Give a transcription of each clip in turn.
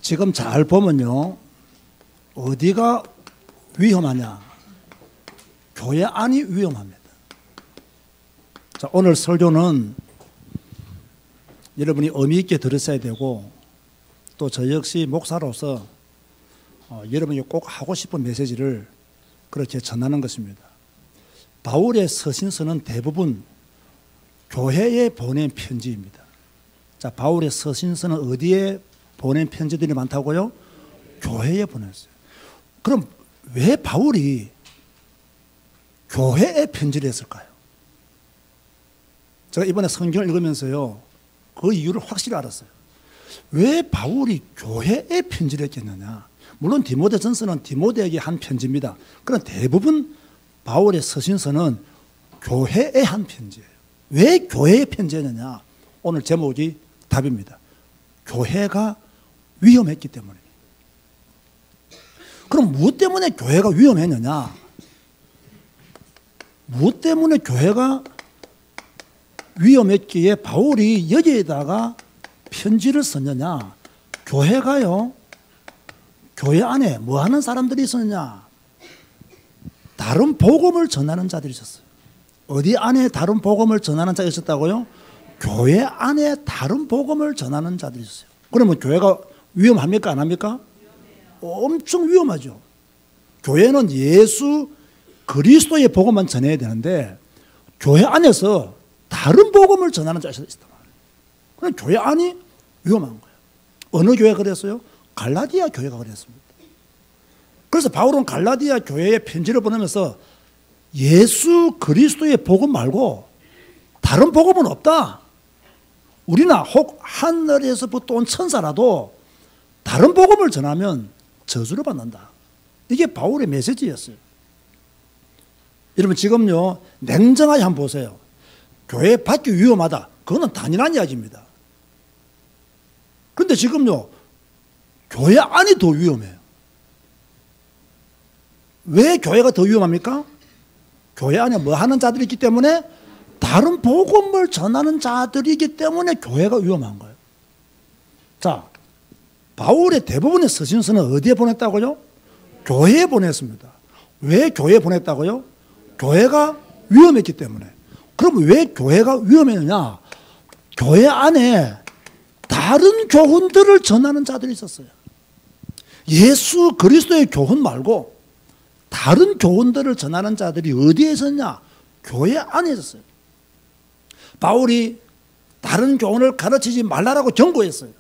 지금 잘 보면요, 어디가 위험하냐? 교회 안이 위험합니다. 자, 오늘 설교는 여러분이 의미 있게 들으셔야 되고, 또 저 역시 목사로서 여러분이 꼭 하고 싶은 메시지를 그렇게 전하는 것입니다. 바울의 서신서는 대부분 교회에 보낸 편지입니다. 자, 바울의 서신서는 어디에 보낸 편지들이 많다고요? 교회에 보냈어요. 그럼 왜 바울이 교회에 편지를 했을까요? 제가 이번에 성경을 읽으면서요, 그 이유를 확실히 알았어요. 왜 바울이 교회에 편지를 했겠느냐? 물론 디모데전서는 디모데에게 한 편지입니다. 그러나 대부분 바울의 서신서는 교회에 한 편지예요. 왜 교회에 편지했느냐? 오늘 제목이 답입니다. 교회가 위험했기 때문에. 그럼 무엇 때문에 교회가 위험했느냐? 무엇 때문에 교회가 위험했기에 바울이 여기에다가 편지를 썼느냐? 교회가요, 교회 안에 뭐 하는 사람들이 있었느냐? 다른 복음을 전하는 자들이 있었어요. 어디 안에 다른 복음을 전하는 자가 있었다고요? 교회 안에 다른 복음을 전하는 자들이 있었어요. 그러면 교회가 위험합니까? 안 합니까? 엄청 위험하죠. 교회는 예수 그리스도의 복음만 전해야 되는데 교회 안에서 다른 복음을 전하는 자가 있었단 말이에요. 그럼 교회 안이 위험한 거예요. 어느 교회가 그랬어요? 갈라디아 교회가 그랬습니다. 그래서 바울은 갈라디아 교회에 편지를 보내면서 예수 그리스도의 복음 말고 다른 복음은 없다. 우리나 혹 하늘에서부터 온 천사라도 다른 복음을 전하면 저주를 받는다. 이게 바울의 메시지였어요. 여러분 지금요, 냉정하게 한번 보세요. 교회 밖이 위험하다. 그거는 당연한 이야기입니다. 그런데 지금요, 교회 안이 더 위험해요. 왜 교회가 더 위험합니까? 교회 안에 뭐 하는 자들이 있기 때문에, 다른 복음을 전하는 자들이기 때문에 교회가 위험한 거예요. 자, 바울의 대부분의 서신서는 어디에 보냈다고요? 교회에 보냈습니다. 왜 교회에 보냈다고요? 교회가 위험했기 때문에. 그럼 왜 교회가 위험했느냐? 교회 안에 다른 교훈들을 전하는 자들이 있었어요. 예수 그리스도의 교훈 말고 다른 교훈들을 전하는 자들이 어디에 있었냐? 교회 안에 있었어요. 바울이 다른 교훈을 가르치지 말라라고 경고했어요.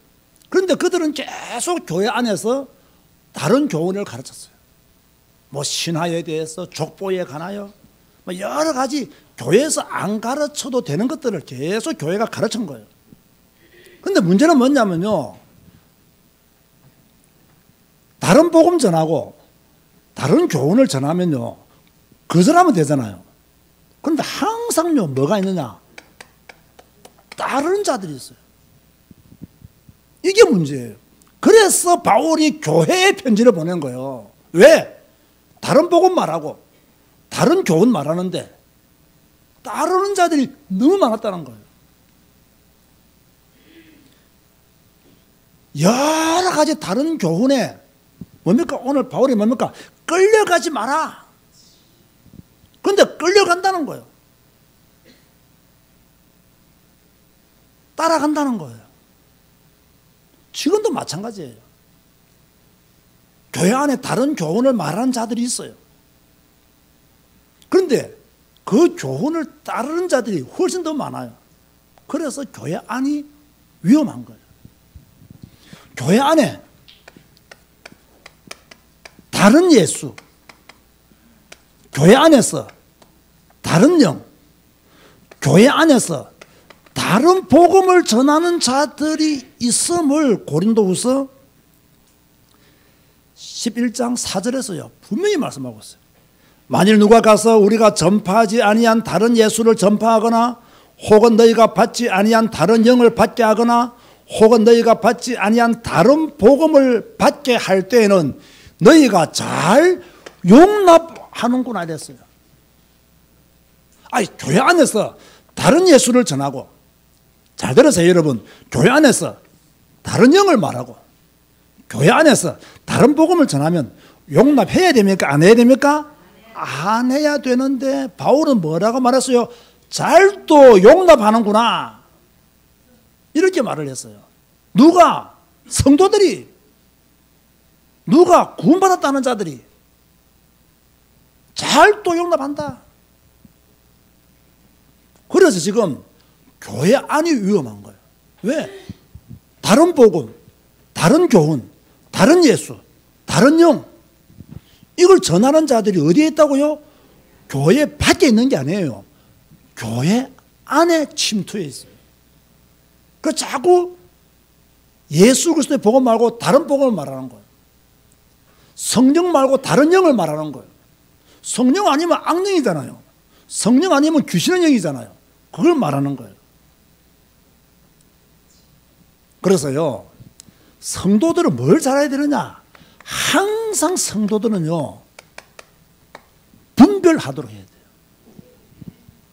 그런데 그들은 계속 교회 안에서 다른 교훈을 가르쳤어요. 뭐 신화에 대해서, 족보에 관하여, 뭐 여러 가지 교회에서 안 가르쳐도 되는 것들을 계속 교회가 가르친 거예요. 그런데 문제는 뭐냐면요, 다른 복음 전하고 다른 교훈을 전하면요, 거절하면 되잖아요. 그런데 항상요, 뭐가 있느냐? 다른 자들이 있어요. 이게 문제예요. 그래서 바울이 교회에 편지를 보낸 거예요. 왜? 다른 복음 말하고 다른 교훈 말하는데 따르는 자들이 너무 많았다는 거예요. 여러 가지 다른 교훈에 뭡니까? 오늘 바울이 뭡니까? 끌려가지 마라. 그런데 끌려간다는 거예요. 따라간다는 거예요. 지금도 마찬가지예요. 교회 안에 다른 교훈을 말하는 자들이 있어요. 그런데 그 교훈을 따르는 자들이 훨씬 더 많아요. 그래서 교회 안이 위험한 거예요. 교회 안에 다른 예수, 교회 안에서 다른 영, 교회 안에서 다른 복음을 전하는 자들이 있음을 고린도후서 11장 4절에서요 분명히 말씀하고 있어요. 만일 누가 가서 우리가 전파하지 아니한 다른 예수를 전파하거나, 혹은 너희가 받지 아니한 다른 영을 받게 하거나, 혹은 너희가 받지 아니한 다른 복음을 받게 할 때에는 너희가 잘 용납하는구나 이랬어요. 아니, 교회 안에서 다른 예수를 전하고, 잘 들으세요 여러분, 교회 안에서 다른 영을 말하고 교회 안에서 다른 복음을 전하면 용납해야 됩니까? 안 해야 됩니까? 안 해야 되는데 바울은 뭐라고 말했어요? 잘도 용납하는구나. 이렇게 말을 했어요. 누가? 성도들이. 누가? 구원받았다는 자들이. 잘도 용납한다. 그래서 지금 교회 안이 위험한 거예요. 왜? 다른 복음, 다른 교훈, 다른 예수, 다른 영, 이걸 전하는 자들이 어디에 있다고요? 교회 밖에 있는 게 아니에요. 교회 안에 침투해 있어요. 그 자꾸 예수 그리스도의 복음 말고 다른 복음을 말하는 거예요. 성령 말고 다른 영을 말하는 거예요. 성령 아니면 악령이잖아요. 성령 아니면 귀신의 영이잖아요. 그걸 말하는 거예요. 그래서요, 성도들은 뭘 잘해야 되느냐? 항상 성도들은요, 분별하도록 해야 돼요.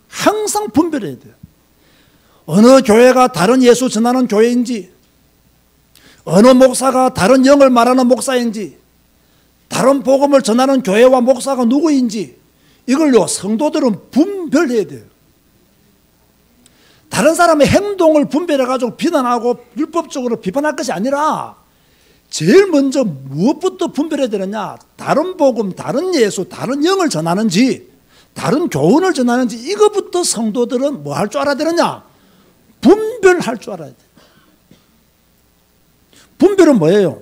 항상 분별해야 돼요. 어느 교회가 다른 예수 전하는 교회인지, 어느 목사가 다른 영을 말하는 목사인지, 다른 복음을 전하는 교회와 목사가 누구인지, 이걸요, 성도들은 분별해야 돼요. 다른 사람의 행동을 분별해가지고 비난하고 율법적으로 비판할 것이 아니라 제일 먼저 무엇부터 분별해야 되느냐? 다른 복음, 다른 예수, 다른 영을 전하는지, 다른 교훈을 전하는지, 이것부터 성도들은 뭐 할 줄 알아야 되느냐? 분별할 줄 알아야 돼요. 분별은 뭐예요?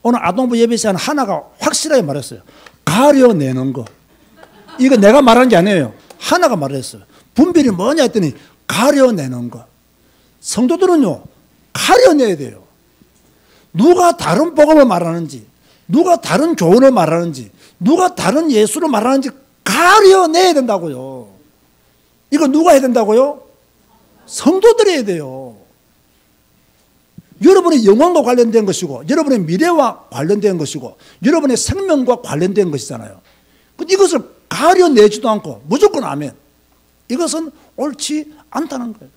오늘 아동부 예배 시간 하나가 확실하게 말했어요. 가려내는 거. 이거 내가 말한 게 아니에요. 하나가 말했어요. 분별이 뭐냐 했더니 가려내는 거. 성도들은요, 가려내야 돼요. 누가 다른 복음을 말하는지, 누가 다른 교훈을 말하는지, 누가 다른 예수를 말하는지 가려내야 된다고요. 이거 누가 해야 된다고요? 성도들이 해야 돼요. 여러분의 영혼과 관련된 것이고, 여러분의 미래와 관련된 것이고, 여러분의 생명과 관련된 것이잖아요. 이것을 가려내지도 않고 무조건 아멘. 이것은 옳지 않다는 거예요.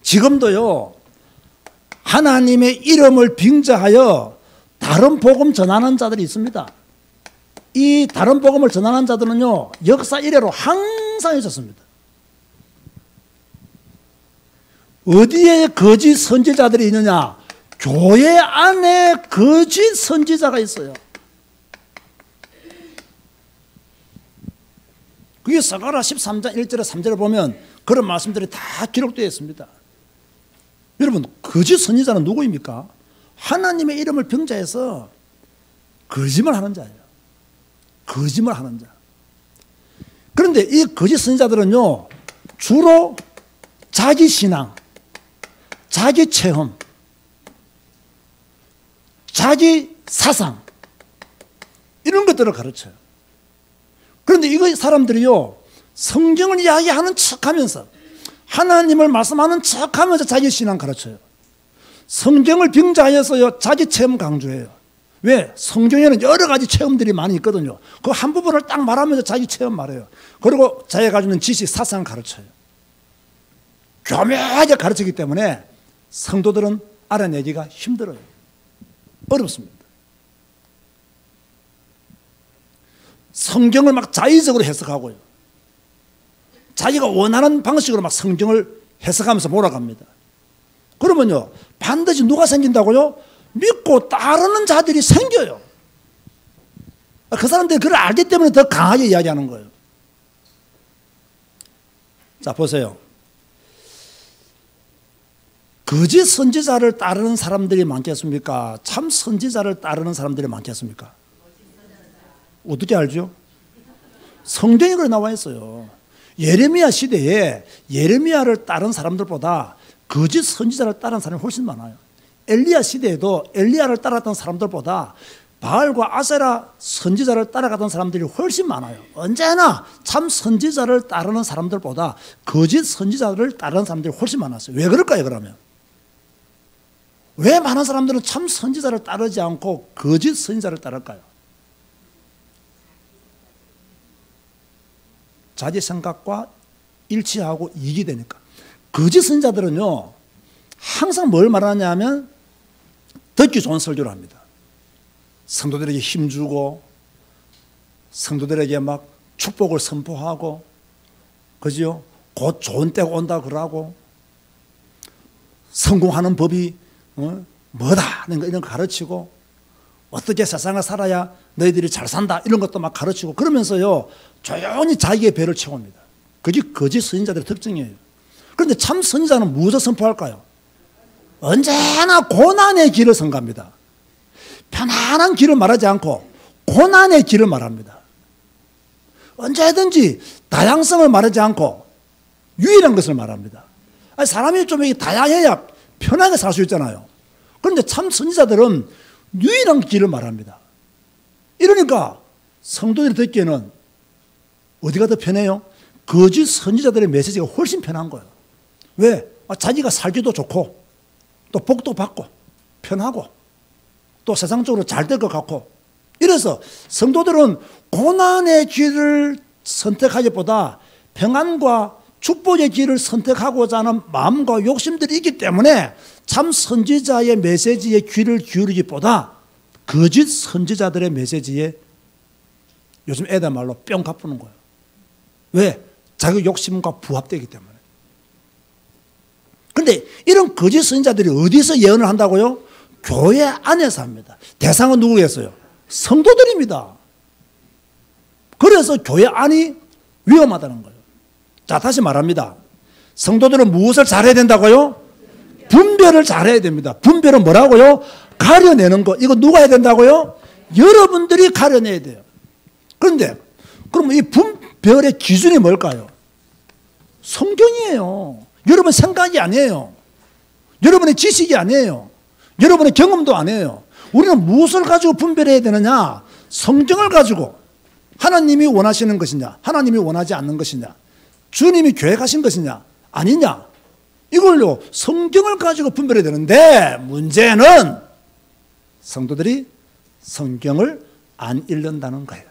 지금도요, 하나님의 이름을 빙자하여 다른 복음 전하는 자들이 있습니다. 이 다른 복음을 전하는 자들은요, 역사 이래로 항상 있었습니다. 어디에 거짓 선지자들이 있느냐? 교회 안에 거짓 선지자가 있어요. 그게 스가랴 13장 1절에 3절에 보면 그런 말씀들이 다 기록되어 있습니다. 여러분, 거짓 선지자는 누구입니까? 하나님의 이름을 병자해서 거짓말 하는 자예요. 거짓말 하는 자. 그런데 이 거짓 선지자들은요, 주로 자기 신앙, 자기 체험, 자기 사상, 이런 것들을 가르쳐요. 그런데 이거 사람들이요, 성경을 이야기하는 척 하면서, 하나님을 말씀하는 척 하면서 자기 신앙 가르쳐요. 성경을 빙자하여서요, 자기 체험 강조해요. 왜? 성경에는 여러 가지 체험들이 많이 있거든요. 그 한 부분을 딱 말하면서 자기 체험 말해요. 그리고 자기가 가지고 있는 지식, 사상 가르쳐요. 교묘하게 가르치기 때문에 성도들은 알아내기가 힘들어요. 어렵습니다. 성경을 막 자의적으로 해석하고요. 자기가 원하는 방식으로 막 성경을 해석하면서 몰아갑니다. 그러면요, 반드시 누가 생긴다고요? 믿고 따르는 자들이 생겨요. 그 사람들이 그걸 알기 때문에 더 강하게 이야기하는 거예요. 자, 보세요. 거짓 선지자를 따르는 사람들이 많겠습니까? 참 선지자를 따르는 사람들이 많겠습니까? 어떻게 알죠? 성경에 그렇게 나와 있어요. 예레미야 시대에 예레미야를 따른 사람들보다 거짓 선지자를 따른 사람이 훨씬 많아요. 엘리야 시대에도 엘리야를 따랐던 사람들보다 바알과 아세라 선지자를 따라가던 사람들이 훨씬 많아요. 언제나 참 선지자를 따르는 사람들보다 거짓 선지자를 따르는 사람들이 훨씬 많았어요. 왜 그럴까요, 그러면? 왜 많은 사람들은 참 선지자를 따르지 않고 거짓 선지자를 따를까요? 자기 생각과 일치하고 이익이 되니까. 거짓 선지자들은요, 항상 뭘 말하냐면 듣기 좋은 설교를 합니다. 성도들에게 힘주고 성도들에게 막 축복을 선포하고, 그죠? 곧 좋은 때가 온다 그러고, 성공하는 법이 뭐다 이런 거 가르치고, 어떻게 세상을 살아야 너희들이 잘 산다 이런 것도 막 가르치고, 그러면서요 조용히 자기의 배를 채웁니다. 그게 거짓 선지자들의 특징이에요. 그런데 참 선지자는 무엇을 선포할까요? 언제나 고난의 길을 선가합니다. 편안한 길을 말하지 않고 고난의 길을 말합니다. 언제든지 다양성을 말하지 않고 유일한 것을 말합니다. 아니, 사람이 좀 다양해야 편하게 살 수 있잖아요. 그런데 참 선지자들은 유일한 길을 말합니다. 이러니까 성도들이 듣기에는 어디가 더 편해요? 거짓 선지자들의 메시지가 훨씬 편한 거예요. 왜? 자기가 살기도 좋고 또 복도 받고 편하고 또 세상적으로 잘 될 것 같고, 이래서 성도들은 고난의 길을 선택하기보다 평안과 축복의 길을 선택하고자 하는 마음과 욕심들이 있기 때문에 참 선지자의 메시지에 귀를 기울이기보다 거짓 선지자들의 메시지에 요즘 애들 말로 뿅 가쁘는 거예요. 왜? 자기 욕심과 부합되기 때문에. 그런데 이런 거짓 선지자들이 어디서 예언을 한다고요? 교회 안에서 합니다. 대상은 누구겠어요? 성도들입니다. 그래서 교회 안이 위험하다는 거예요. 자, 다시 말합니다. 성도들은 무엇을 잘해야 된다고요? 분별을 잘해야 됩니다. 분별은 뭐라고요? 가려내는 거. 이거 누가 해야 된다고요? 여러분들이 가려내야 돼요. 그런데 그럼 이 분별의 기준이 뭘까요? 성경이에요. 여러분 생각이 아니에요. 여러분의 지식이 아니에요. 여러분의 경험도 아니에요. 우리는 무엇을 가지고 분별해야 되느냐? 성경을 가지고 하나님이 원하시는 것이냐, 하나님이 원하지 않는 것이냐, 주님이 계획하신 것이냐 아니냐, 이걸로 성경을 가지고 분별해야 되는데, 문제는 성도들이 성경을 안 읽는다는 거예요.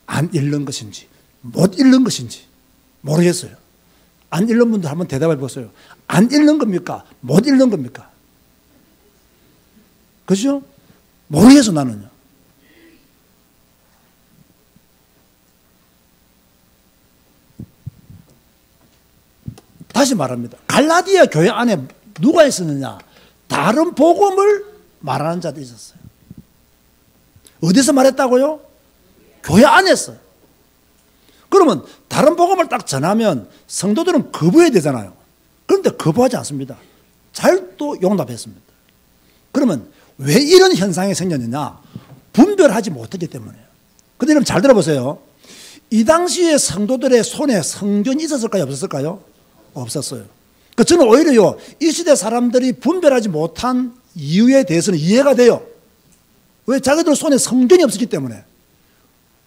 안 읽는 것인지 못 읽는 것인지 모르겠어요. 안 읽는 분들 한번 대답해 보세요. 안 읽는 겁니까? 못 읽는 겁니까? 그죠? 모르겠어 나는요. 다시 말합니다. 갈라디아 교회 안에 누가 있었느냐? 다른 복음을 말하는 자들이 있었어요. 어디서 말했다고요? 교회 안에서. 그러면 다른 복음을 딱 전하면 성도들은 거부해야 되잖아요. 그런데 거부하지 않습니다. 잘 또 용납했습니다. 그러면 왜 이런 현상이 생겼느냐? 분별하지 못하기 때문이에요. 근데 여러분 잘 들어보세요. 이 당시에 성도들의 손에 성경이 있었을까요? 없었을까요? 없었어요. 저는 오히려요, 이 시대 사람들이 분별하지 못한 이유에 대해서는 이해가 돼요. 왜? 자기들 손에 성경이 없었기 때문에.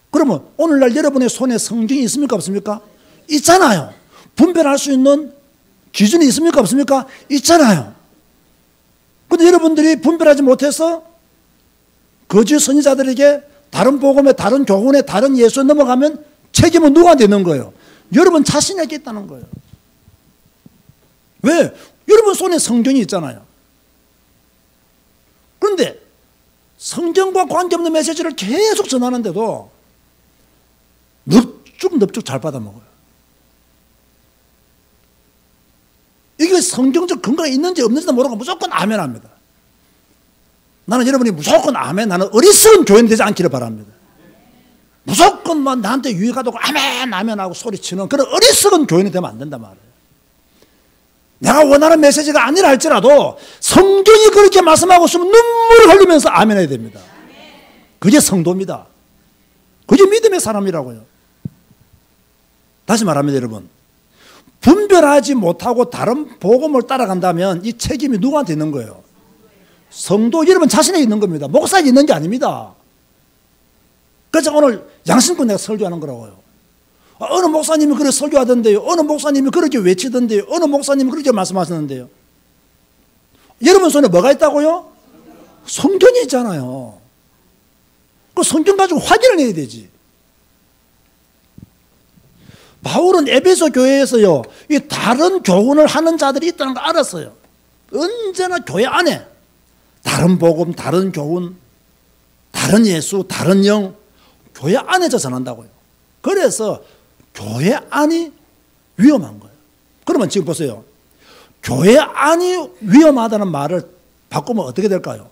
그러면 오늘날 여러분의 손에 성경이 있습니까? 없습니까? 있잖아요. 분별할 수 있는 기준이 있습니까? 없습니까? 있잖아요. 근데 여러분들이 분별하지 못해서 거짓 선지자들에게 다른 복음에, 다른 교훈에, 다른 예수에 넘어가면 책임은 누가 되는 거예요? 여러분 자신에게 있다는 거예요. 왜? 여러분 손에 성경이 있잖아요. 그런데 성경과 관계없는 메시지를 계속 전하는데도 넙죽 잘 받아먹어요. 이게 성경적 근거가 있는지 없는지도 모르고 무조건 아멘 합니다. 나는 여러분이 무조건 아멘, 나는 어리석은 교인 되지 않기를 바랍니다. 무조건 나한테 유익하다고 아멘 아멘 하고 소리치는 그런 어리석은 교인이 되면 안 된단 말이에요. 내가 원하는 메시지가 아니라 할지라도 성경이 그렇게 말씀하고 있으면 눈물을 흘리면서 아멘 해야 됩니다. 그게 성도입니다. 그게 믿음의 사람이라고요. 다시 말합니다, 여러분. 분별하지 못하고 다른 복음을 따라간다면 이 책임이 누구한테 있는 거예요? 성도 여러분 자신에 있는 겁니다. 목사에게 있는 게 아닙니다. 그래서 오늘 양심껏 내가 설교하는 거라고요. 어느 목사님이 그렇게 설교하던데요. 어느 목사님이 그렇게 외치던데요. 어느 목사님이 그렇게 말씀하셨는데요. 여러분 손에 뭐가 있다고요? 성경이 있잖아요. 그 성경 가지고 확인을 해야 되지. 바울은 에베소 교회에서요, 이 다른 교훈을 하는 자들이 있다는 걸 알았어요. 언제나 교회 안에 다른 복음, 다른 교훈, 다른 예수, 다른 영, 교회 안에서 전한다고요. 그래서 교회 안이 위험한 거예요. 그러면 지금 보세요. 교회 안이 위험하다는 말을 바꾸면 어떻게 될까요?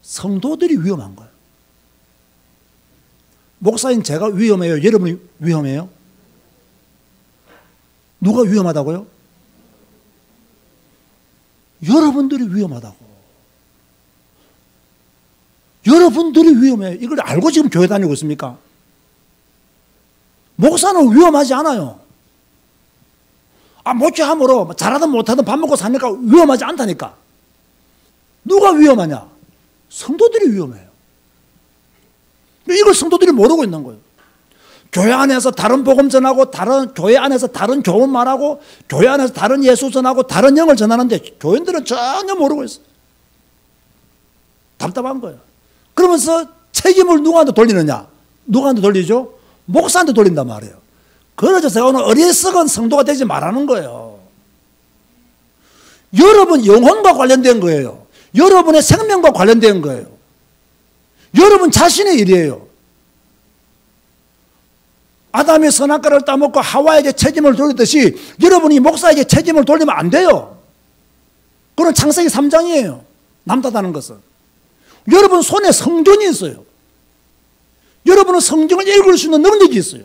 성도들이 위험한 거예요. 목사인 제가 위험해요? 여러분이 위험해요? 누가 위험하다고요? 여러분들이 위험하다고. 여러분들이 위험해요. 이걸 알고 지금 교회 다니고 있습니까? 목사는 위험하지 않아요. 모찌함으로 잘하든 못하든 밥 먹고 사니까 위험하지 않다니까. 누가 위험하냐? 성도들이 위험해요. 이걸 성도들이 모르고 있는 거예요. 교회 안에서 다른 복음 전하고, 교회 안에서 다른 교훈 말하고, 교회 안에서 다른 예수 전하고, 다른 영을 전하는데 교인들은 전혀 모르고 있어요. 답답한 거예요. 그러면서 책임을 누구한테 돌리느냐? 누구한테 돌리죠? 목사한테 돌린단 말이에요. 그래서 제가 오늘 어리석은 성도가 되지 말라는 거예요. 여러분 영혼과 관련된 거예요. 여러분의 생명과 관련된 거예요. 여러분 자신의 일이에요. 아담이 선악과를 따먹고 하와에게 책임을 돌리듯이 여러분이 목사에게 책임을 돌리면 안 돼요. 그건 창세기 3장이에요. 남다다는 것은. 여러분 손에 성전이 있어요. 여러분은 성경을 읽을 수 있는 능력이 있어요.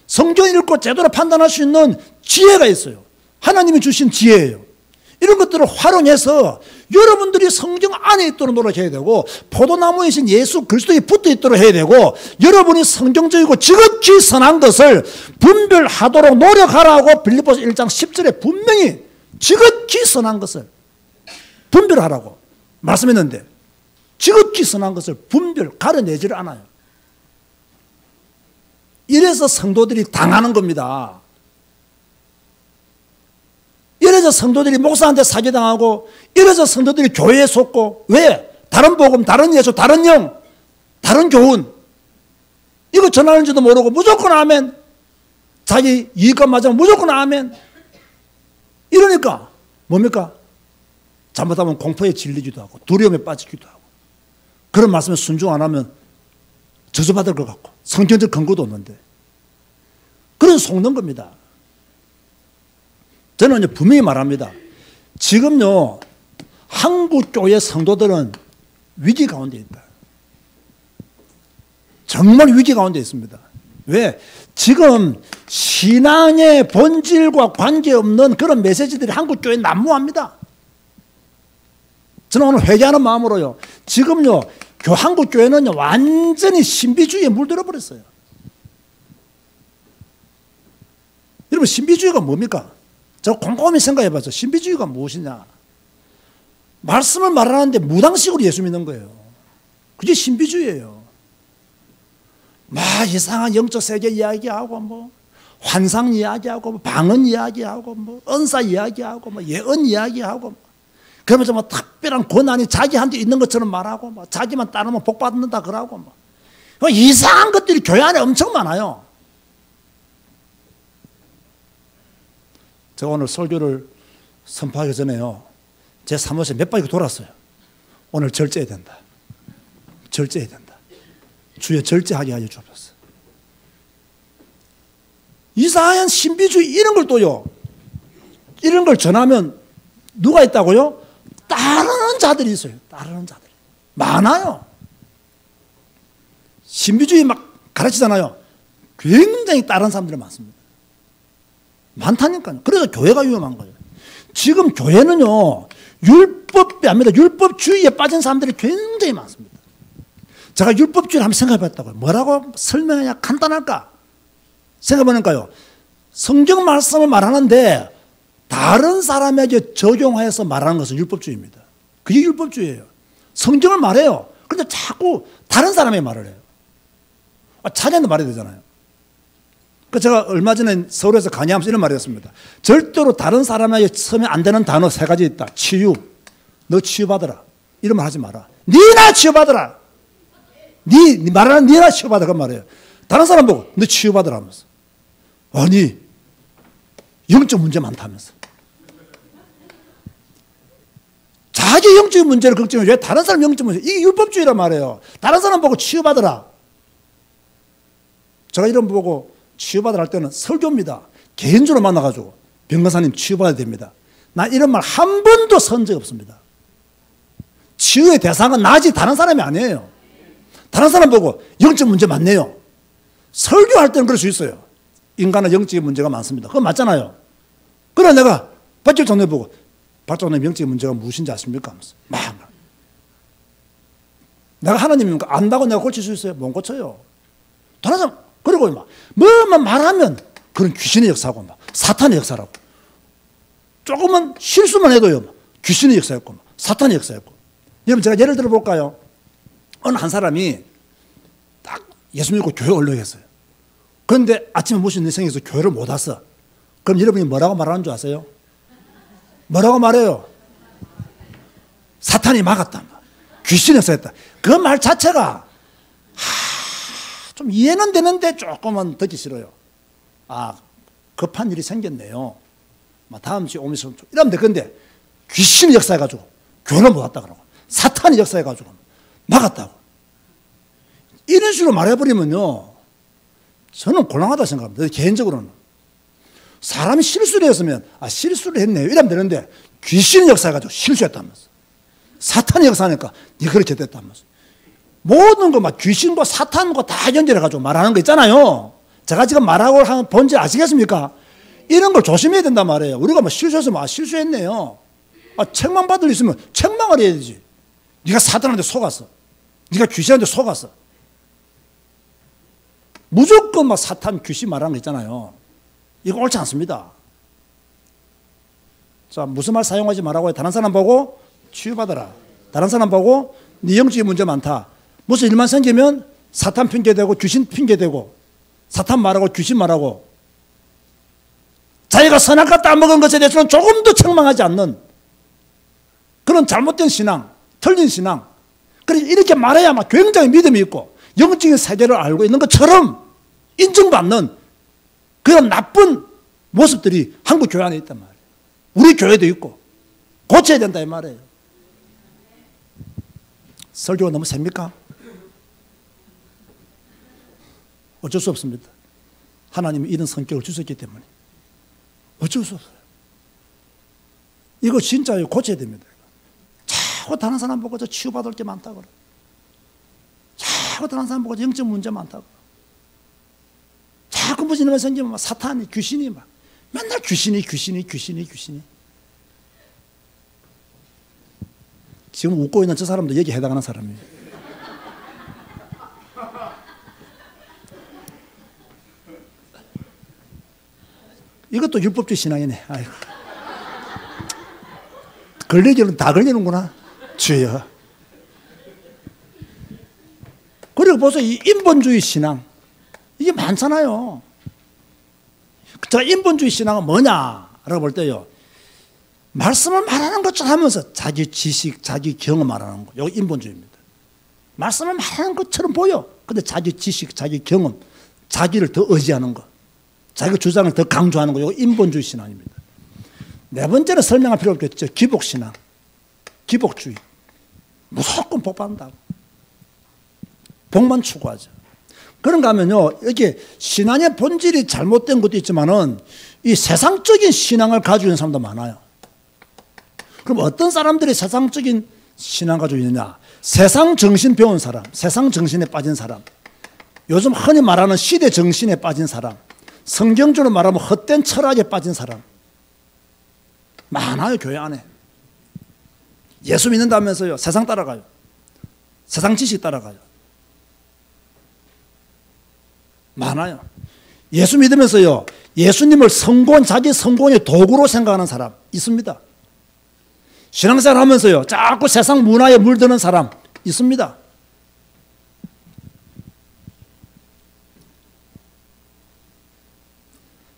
성경을 읽고 제대로 판단할 수 있는 지혜가 있어요. 하나님이 주신 지혜예요. 이런 것들을 활용해서 여러분들이 성경 안에 있도록 노력해야 되고, 포도나무이신 예수 그리스도에 붙어 있도록 해야 되고, 여러분이 성경적이고 지극히 선한 것을 분별하도록 노력하라고 빌립보서 1장 10절에 분명히 지극히 선한 것을 분별하라고 말씀했는데, 지극히 선한 것을 가려내지를 않아요. 이래서 성도들이 당하는 겁니다. 이래서 성도들이 목사한테 사기당하고, 이래서 성도들이 교회에 속고. 왜? 다른 복음, 다른 예수, 다른 영, 다른 교훈, 이거 전하는지도 모르고 무조건 아멘. 자기 이익과 맞으면 무조건 아멘. 이러니까 뭡니까? 잘못하면 공포에 질리기도 하고 두려움에 빠지기도 하고, 그런 말씀에 순종 안 하면 저주받을 것 같고 성경적 근거도 없는데 그런 속는 겁니다. 저는 이제 분명히 말합니다. 지금요, 한국 교회 성도들은 위기 가운데 있다. 정말 위기 가운데 있습니다. 왜? 지금 신앙의 본질과 관계없는 그런 메시지들이 한국 교회에 난무합니다. 저는 오늘 회개하는 마음으로요, 지금요, 한국 교회는 완전히 신비주의에 물들어 버렸어요. 여러분, 신비주의가 뭡니까? 저 곰곰이 생각해 봤죠. 신비주의가 무엇이냐? 말씀을 말하는데 무당식으로 예수 믿는 거예요. 그게 신비주의예요. 막 이상한 영적 세계 이야기하고, 환상 이야기하고, 방언 이야기하고, 은사 이야기하고, 예언 이야기하고, 그러면서 특별한 권한이 자기한테 있는 것처럼 말하고, 자기만 따르면 복 받는다 그러고, 이상한 것들이 교회 안에 엄청 많아요. 제가 오늘 설교를 선포하기 전에요, 제 사무실 몇 바퀴 돌았어요. 오늘 절제해야 된다. 절제해야 된다. 주여 절제하게 하여 주옵소서. 이상한 신비주의 이런 걸 또요, 이런 걸 전하면 누가 있다고요? 따르는 자들이 있어요. 따르는 자들이 많아요. 신비주의 막 가르치잖아요. 굉장히 따르는 사람들이 많습니다. 많다니까요. 그래서 교회가 위험한 거예요. 지금 교회는요, 율법이 아닙니다. 율법주의에 빠진 사람들이 굉장히 많습니다. 제가 율법주의를 한번 생각해 봤다고요. 뭐라고 설명해야 간단할까? 생각해보니까요, 성경 말씀을 말하는데 다른 사람에게 적용해서 말하는 것은 율법주의입니다. 그게 율법주의예요. 성경을 말해요. 그런데 자꾸 다른 사람에게 말을 해요. 자기한테 말해야 되잖아요. 제가 얼마 전에 서울에서 강의하면서 이런 말을 했습니다. 절대로 다른 사람에게 쓰면 안 되는 단어 3가지 있다. 치유. 너 치유받아라. 이런 말 하지 마라. 니나 치유받아라. 니 말하는 니나 치유받아. 그 말이에요. 다른 사람 보고 너 치유받아라 하면서. 아니, 영적 문제 많다면서. 자기 영적인 문제를 걱정해 왜 다른 사람 영적 문제? 이게 율법주의란 말이에요. 다른 사람 보고 치유받으라. 제가 이런 거 보고 치유받으라 할 때는 설교입니다. 개인적으로 만나가지고 병간사님 치유받아야 됩니다. 나 이런 말 한 번도 선 적 없습니다. 치유의 대상은 나지 다른 사람이 아니에요. 다른 사람 보고 영적 문제 많네요. 설교할 때는 그럴 수 있어요. 인간은 영적인 문제가 많습니다. 그건 맞잖아요. 그래 내가 박철 장로님 보고 박장로님 영적인 문제가 무엇인지 아십니까? 하면서 막 내가 하나님입니까? 안다고 내가 고칠 수 있어요? 못 고쳐요. 다른 사람 그리고 막 뭐만 말하면 그런 귀신의 역사고 막 사탄의 역사라고. 조금은 실수만 해도요 귀신의 역사였고 사탄의 역사였고. 여러분 제가 예를 들어 볼까요? 어느 한 사람이 딱 예수 믿고 교회 올려했어요. 그런데 아침에 무슨 일이 생겨서 교회를 못 왔어. 그럼 여러분이 뭐라고 말하는 줄 아세요? 뭐라고 말해요? 사탄이 막았다. 귀신의 역사였다. 그 말 자체가 좀 이해는 되는데 조금은 듣기 싫어요. 아 급한 일이 생겼네요. 다음 주에 오면서 이러면 돼. 근데 귀신의 역사해가지고 교회를 못 왔다 그러고 사탄의 역사해가지고 막았다고. 이런 식으로 말해버리면요 저는 곤란하다 생각합니다. 개인적으로는 사람이 실수를 했으면 실수를 했네요 이러면 되는데 귀신의 역사해가지고 실수했다면서 사탄의 역사하니까 네 그렇게 됐다면서 모든 거 막 귀신과 사탄과 다 연결해가지고 말하는 거 있잖아요. 제가 지금 말하고 한 본질 아시겠습니까? 이런 걸 조심해야 된단 말이에요. 우리가 실수했으면 실수했네요. 책망 받을 일 있으면 책망을 해야 되지. 네가 사탄한테 속았어. 네가 귀신한테 속았어. 무조건 막 사탄 귀신 말하는 거 있잖아요. 이거 옳지 않습니다. 자, 무슨 말 사용하지 말라고요? 다른 사람 보고 치유받아라. 다른 사람 보고 네 영적인 문제 많다. 무슨 일만 생기면 사탄 핑계대고 귀신 핑계대고 사탄 말하고 귀신 말하고 자기가 선악과 따먹은 것에 대해서는 조금도 책망하지 않는 그런 잘못된 신앙, 틀린 신앙. 그래서 이렇게 말해야만 굉장히 믿음이 있고 영적인 세계를 알고 있는 것처럼 인정받는 그런 나쁜 모습들이 한국 교회 안에 있단 말이에요. 우리 교회도 있고 고쳐야 된다 이 말이에요. 설교가 너무 셉니까? 어쩔 수 없습니다. 하나님이 이런 성격을 주셨기 때문에 어쩔 수 없어요. 이거 진짜 고쳐야 됩니다. 자꾸 다른 사람 보고 저 치유받을 게 많다고 그래. 자꾸 다른 사람 보고 영적 문제 많다고. 자꾸 무슨 일만 생기면 막 사탄이 귀신이 막 맨날 귀신이. 지금 웃고 있는 저 사람도 여기에 해당하는 사람이에요. 이것도 율법주의 신앙이네. 아이고. 걸리기는 다 걸리는구나. 주여. 그리고 보세요. 이 인본주의 신앙. 이게 많잖아요. 자, 인본주의 신앙은 뭐냐라고 볼 때요. 말씀을 말하는 것처럼 하면서 자기 지식, 자기 경험 말하는 거. 이거 인본주의입니다. 말씀을 말하는 것처럼 보여. 근데 자기 지식, 자기 경험, 자기를 더 의지하는 거. 자기 주장을 더 강조하는 거. 이거 인본주의 신앙입니다. 네 번째는 설명할 필요 없겠죠. 기복신앙. 기복주의. 무조건 복 받는다고. 복만 추구하죠. 그런가 하면요, 이렇게 신앙의 본질이 잘못된 것도 있지만은 이 세상적인 신앙을 가지고 있는 사람도 많아요. 그럼 어떤 사람들이 세상적인 신앙 가지고 있느냐? 세상 정신 배운 사람, 세상 정신에 빠진 사람, 요즘 흔히 말하는 시대 정신에 빠진 사람, 성경적으로 말하면 헛된 철학에 빠진 사람 많아요. 교회 안에. 예수 믿는다면서요, 세상 따라가요. 세상 지식 따라가요. 많아요. 예수 믿으면서요, 예수님을 자기 성공의 도구로 생각하는 사람 있습니다. 신앙생활 하면서요, 자꾸 세상 문화에 물드는 사람 있습니다.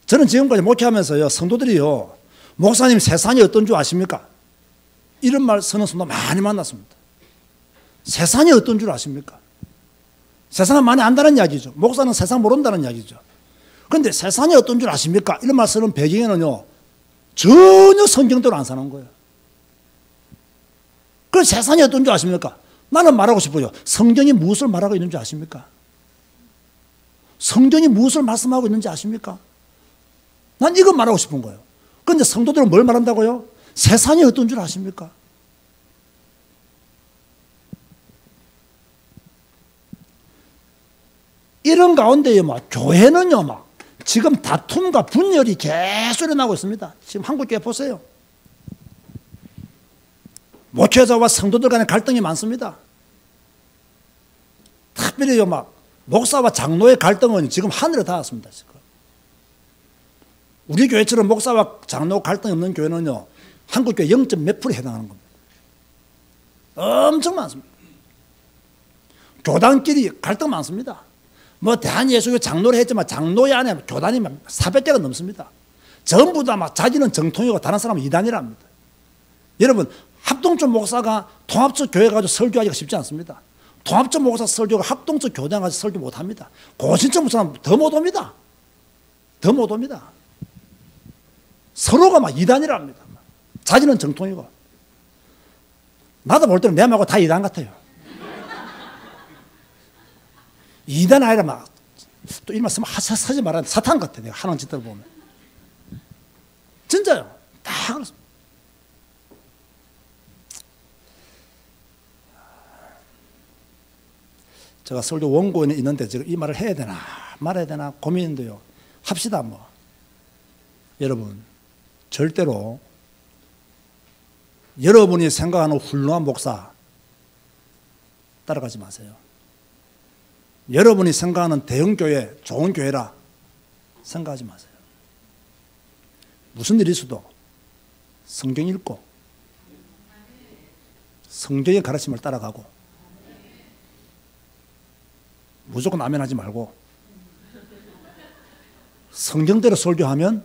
저는 지금까지 목회하면서요, 성도들이요, 목사님 세상이 어떤 줄 아십니까? 이런 말 쓰는 성도 많이 만났습니다. 세상이 어떤 줄 아십니까? 세상은 많이 안다는 이야기죠. 목사는 세상 모른다는 이야기죠. 그런데 세상이 어떤 줄 아십니까? 이런 말 쓰는 배경에는요, 전혀 성경대로 안 사는 거예요. 그 세상이 어떤 줄 아십니까? 나는 말하고 싶어요. 성경이 무엇을 말하고 있는지 아십니까? 성경이 무엇을 말씀하고 있는지 아십니까? 난 이거 말하고 싶은 거예요. 그런데 성도들은 뭘 말한다고요? 세상이 어떤 줄 아십니까? 이런 가운데에 교회는요, 지금 다툼과 분열이 계속 일어나고 있습니다. 지금 한국교회 보세요. 목회자와 성도들 간의 갈등이 많습니다. 특별히 목사와 장로의 갈등은 지금 하늘에 닿았습니다. 지금. 우리 교회처럼 목사와 장로 갈등이 없는 교회는요, 한국교회 0. 몇 프로에 해당하는 겁니다. 엄청 많습니다. 교단끼리 갈등 많습니다. 대한예수교 장로를 했지만 장로의 안에 교단이 400개가 넘습니다. 전부 다 자기는 정통이고 다른 사람은 이단이랍니다. 여러분, 합동적 목사가 통합적 교회 가지고 설교하기가 쉽지 않습니다. 통합적 목사 설교가 합동적 교단 가지고 설교 못합니다. 고신적 목사는 더 못옵니다. 더 못옵니다. 서로가 이단이랍니다. 자기는 정통이고. 나도 볼 때는 내 말고 다 이단 같아요. 이단 아니라 또 이런 말씀 하지 말아야 돼. 사탄 같아. 내가 하는 짓들 보면. 진짜요. 다 그렇습니다. 제가 설교 원고에 있는데 지금 이 말을 해야 되나 말아야 되나 고민인데요. 합시다 여러분, 절대로 여러분이 생각하는 훌륭한 목사 따라가지 마세요. 여러분이 생각하는 대형교회, 좋은 교회라 생각하지 마세요. 무슨 일이 있어도 성경 읽고 성경의 가르침을 따라가고 무조건 아멘하지 말고 성경대로 설교하면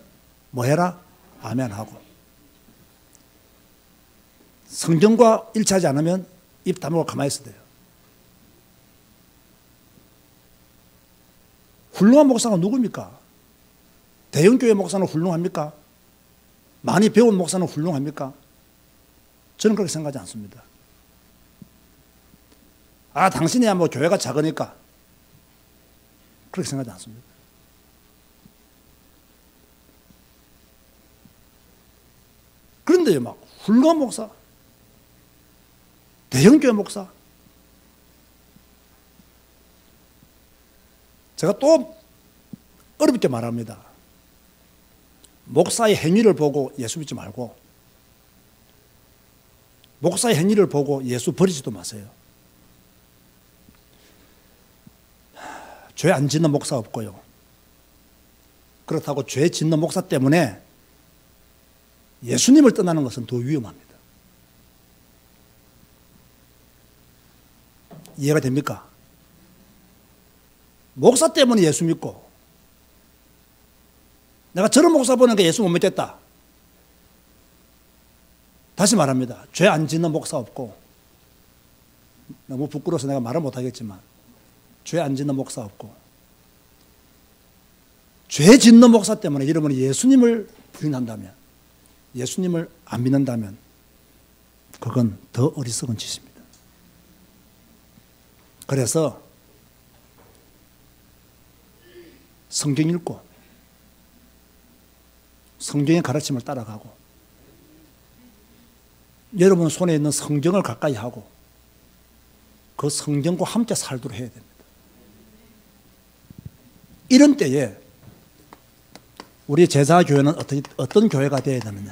뭐 해라? 아멘하고 성경과 일치하지 않으면 입 다물고 가만히 있어야 돼요. 훌륭한 목사가 누굽니까? 대형교회 목사는 훌륭합니까? 많이 배운 목사는 훌륭합니까? 저는 그렇게 생각하지 않습니다. 당신이야 교회가 작으니까 그렇게 생각하지 않습니다. 그런데요, 훌륭한 목사, 대형교회 목사, 제가 또 어렵게 말합니다. 목사의 행위를 보고 예수 믿지 말고 목사의 행위를 보고 예수 버리지도 마세요. 죄 안 짓는 목사 없고요. 그렇다고 죄 짓는 목사 때문에 예수님을 떠나는 것은 더 위험합니다. 이해가 됩니까? 목사 때문에 예수 믿고 내가 저런 목사 보니까 예수 못 믿겠다. 다시 말합니다. 죄 안 짓는 목사 없고 너무 부끄러워서 내가 말을 못하겠지만 죄 안 짓는 목사 없고 죄 짓는 목사 때문에 여러분이 예수님을 부인한다면 예수님을 안 믿는다면 그건 더 어리석은 짓입니다. 그래서 성경 읽고 성경의 가르침을 따라가고 여러분 손에 있는 성경을 가까이 하고 그 성경과 함께 살도록 해야 됩니다. 이런 때에 우리 제자교회는 어떤 교회가 되어야 되느냐?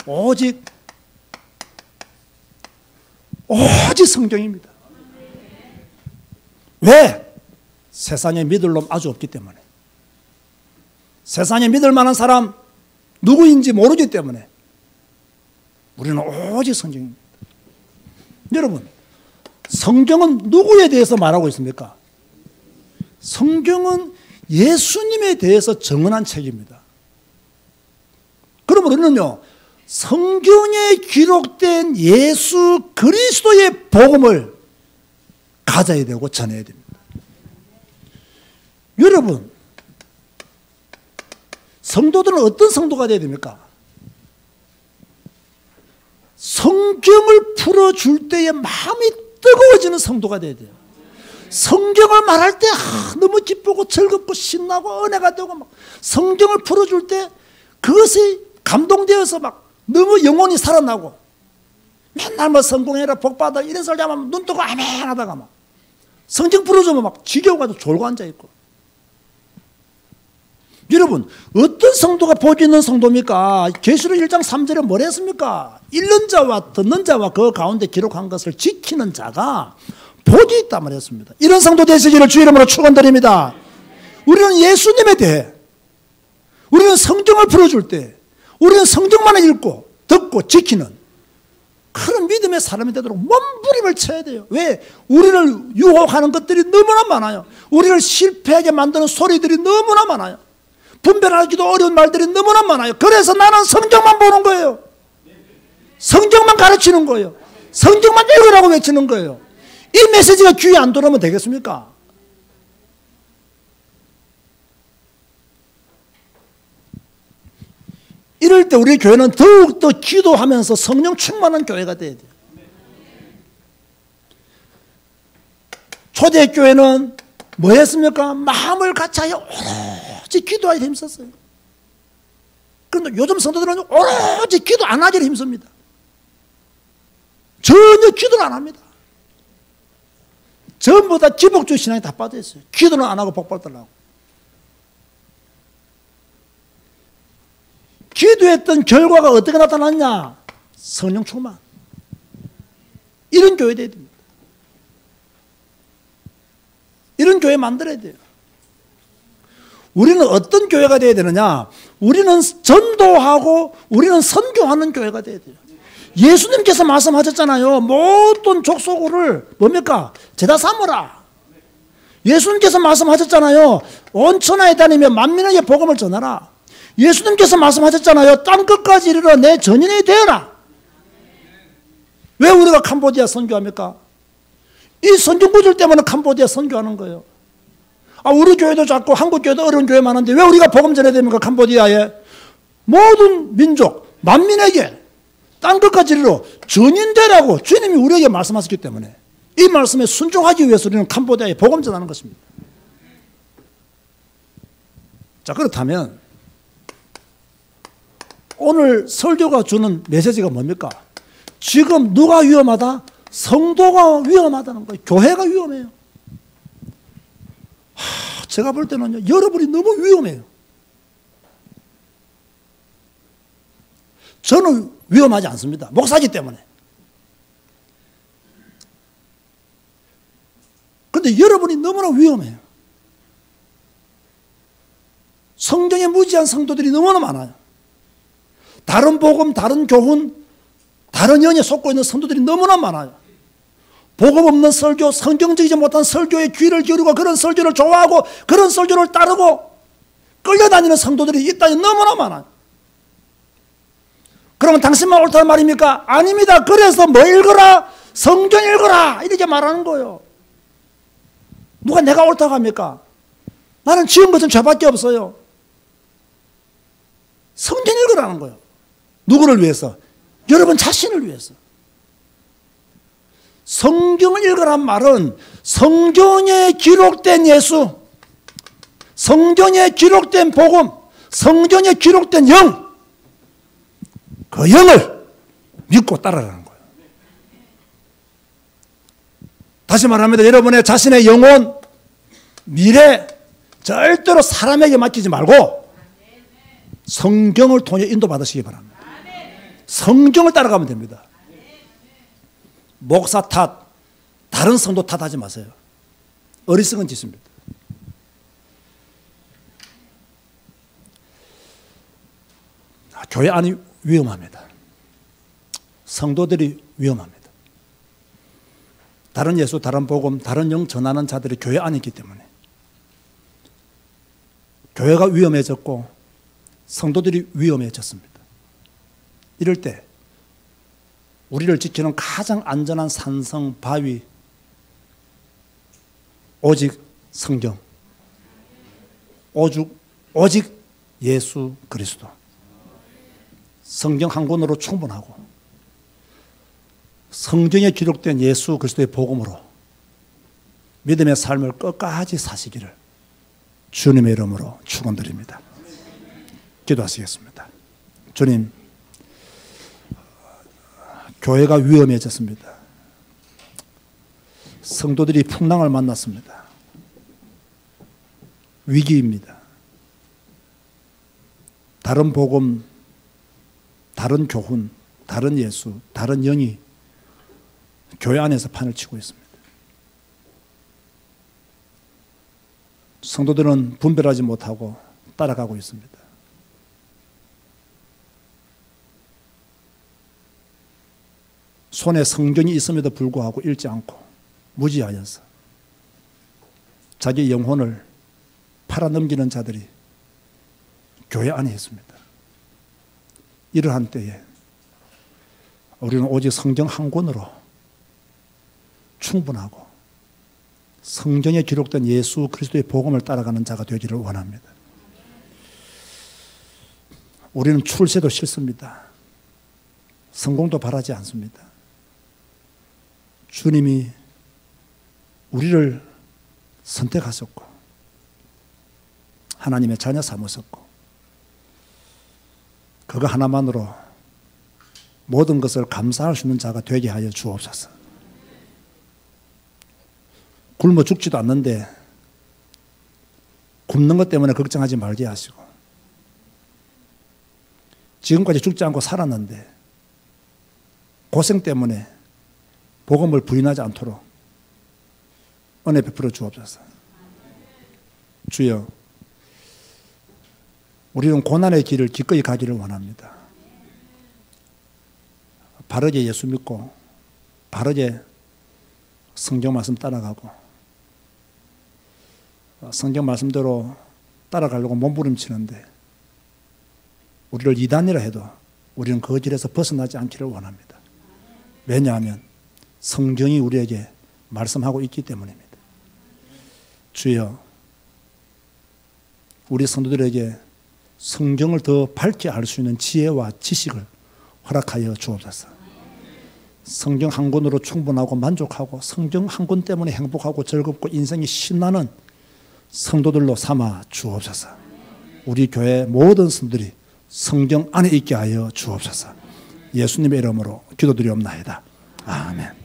오직 성경입니다. 왜? 세상에 믿을 놈 아주 없기 때문에. 세상에 믿을 만한 사람 누구인지 모르기 때문에 우리는 오직 성경입니다. 여러분, 성경은 누구에 대해서 말하고 있습니까? 성경은 예수님에 대해서 정언한 책입니다. 그러면 우리는요, 성경에 기록된 예수 그리스도의 복음을 가져야 되고 전해야 됩니다. 여러분, 성도들은 어떤 성도가 되어야 됩니까? 성경을 풀어줄 때에 마음이 뜨거워지는 성도가 돼야 돼요. 성경을 말할 때 너무 기쁘고 즐겁고 신나고 은혜가 되고 막 성경을 풀어줄 때 그것이 감동되어서 막 너무 영혼이 살아나고 맨날 뭐 성공해라 복받아 이런 소리 하면 눈 뜨고 아멘 하다가 막 성경 풀어주면 막 지겨워가지고 졸고 앉아있고. 여러분 어떤 성도가 복이 있는 성도입니까? 계시록 1장 3절에 뭐라 했습니까? 읽는 자와 듣는 자와 그 가운데 기록한 것을 지키는 자가 복이 있다 말했습니다. 이런 성도 되시기를 주 이름으로 축원드립니다. 우리는 예수님에 대해 우리는 성경을 풀어줄 때 우리는 성경만 읽고 듣고 지키는 그런 믿음의 사람이 되도록 몸부림을 쳐야 돼요. 왜? 우리를 유혹하는 것들이 너무나 많아요. 우리를 실패하게 만드는 소리들이 너무나 많아요. 분별하기도 어려운 말들이 너무나 많아요. 그래서 나는 성경만 보는 거예요. 성경만 가르치는 거예요. 성경만 읽으라고 외치는 거예요. 이 메시지가 귀에 안 들어오면 되겠습니까? 이럴 때 우리 교회는 더욱더 기도하면서 성령 충만한 교회가 돼야 돼요. 초대교회는 뭐 했습니까? 마음을 같이하여 오로지 기도하여 힘썼어요. 그런데 요즘 성도들은 오로지 기도 안 하기를 힘씁니다. 전혀 기도를 안 합니다. 전부 다 기복주의 신앙이 다 빠져있어요. 기도는 안 하고 복 받으려고. 기도했던 결과가 어떻게 나타났냐? 성령 충만. 이런 교회 돼야 됩니다. 이런 교회 만들어야 돼요. 우리는 어떤 교회가 돼야 되느냐? 우리는 전도하고 우리는 선교하는 교회가 돼야 돼요. 예수님께서 말씀하셨잖아요. 모든 족속을 뭡니까? 제다 삼으라. 예수님께서 말씀하셨잖아요. 온 천하에 다니며 만민에게 복음을 전하라. 예수님께서 말씀하셨잖아요. 땅끝까지 이르러 내 전인이 되어라. 왜 우리가 캄보디아 선교합니까? 이 성경 구절 때문에 캄보디아 선교하는 거예요. 우리 교회도 작고 한국 교회도 어려운 교회 많은데 왜 우리가 복음 전해야 됩니까? 캄보디아에 모든 민족 만민에게 땅끝까지 이르러 전인되라고 주님이 우리에게 말씀하셨기 때문에 이 말씀에 순종하기 위해서 우리는 캄보디아에 복음 전하는 것입니다. 자, 그렇다면 오늘 설교가 주는 메시지가 뭡니까? 지금 누가 위험하다? 성도가 위험하다는 거예요. 교회가 위험해요. 제가 볼 때는요, 여러분이 너무 위험해요. 저는 위험하지 않습니다. 목사기 때문에. 그런데 여러분이 너무나 위험해요. 성경에 무지한 성도들이 너무나 많아요. 다른 복음, 다른 교훈, 다른 연에 속고 있는 성도들이 너무나 많아요. 복음 없는 설교, 성경적이지 못한 설교에 귀를 기울이고 그런 설교를 좋아하고 그런 설교를 따르고 끌려다니는 성도들이 이 땅에 너무나 많아요. 그러면 당신만 옳다는 말입니까? 아닙니다. 그래서 뭐 읽어라? 성경 읽어라! 이렇게 말하는 거예요. 누가 내가 옳다고 합니까? 나는 지은 것은 죄밖에 없어요. 성경 읽으라는 거예요. 누구를 위해서? 여러분 자신을 위해서. 성경을 읽으란 말은 성경에 기록된 예수, 성경에 기록된 복음, 성경에 기록된 영, 그 영을 믿고 따르라는 거예요. 다시 말합니다. 여러분의 자신의 영혼, 미래 절대로 사람에게 맡기지 말고 성경을 통해 인도받으시기 바랍니다. 성경을 따라가면 됩니다. 목사 탓, 다른 성도 탓하지 마세요. 어리석은 짓입니다. 교회 안이 위험합니다. 성도들이 위험합니다. 다른 예수, 다른 복음, 다른 영 전하는 자들이 교회 안에 있기 때문에 교회가 위험해졌고 성도들이 위험해졌습니다. 이럴 때 우리를 지키는 가장 안전한 산성, 바위, 오직 성경, 오직 예수 그리스도. 성경 한 권으로 충분하고 성경에 기록된 예수 그리스도의 복음으로 믿음의 삶을 끝까지 사시기를 주님의 이름으로 축원드립니다. 기도하시겠습니다. 주님, 교회가 위험해졌습니다. 성도들이 풍랑을 만났습니다. 위기입니다. 다른 복음, 다른 교훈, 다른 예수, 다른 영이 교회 안에서 판을 치고 있습니다. 성도들은 분별하지 못하고 따라가고 있습니다. 손에 성경이 있음에도 불구하고 읽지 않고 무지하여서 자기 영혼을 팔아넘기는 자들이 교회 안에 있습니다. 이러한 때에 우리는 오직 성경 한 권으로 충분하고 성경에 기록된 예수 그리스도의 복음을 따라가는 자가 되기를 원합니다. 우리는 출세도 싫습니다. 성공도 바라지 않습니다. 주님이 우리를 선택하셨고 하나님의 자녀 삼으셨고 그거 하나만으로 모든 것을 감사할 수 있는 자가 되게 하여 주옵소서. 굶어 죽지도 않는데 굶는 것 때문에 걱정하지 말게 하시고 지금까지 죽지 않고 살았는데 고생 때문에 복음을 부인하지 않도록 은혜 베풀어 주옵소서. 주여, 우리는 고난의 길을 기꺼이 가기를 원합니다. 바르게 예수 믿고 바르게 성경 말씀 따라가고 성경 말씀대로 따라가려고 몸부림치는데 우리를 이단이라 해도 우리는 그 길에서 벗어나지 않기를 원합니다. 왜냐하면 성경이 우리에게 말씀하고 있기 때문입니다. 주여, 우리 성도들에게 성경을 더 밝게 알 수 있는 지혜와 지식을 허락하여 주옵소서. 성경 한 권으로 충분하고 만족하고 성경 한 권 때문에 행복하고 즐겁고 인생이 신나는 성도들로 삼아 주옵소서. 우리 교회 모든 성도들이 성경 안에 있게 하여 주옵소서. 예수님의 이름으로 기도드리옵나이다. 아멘.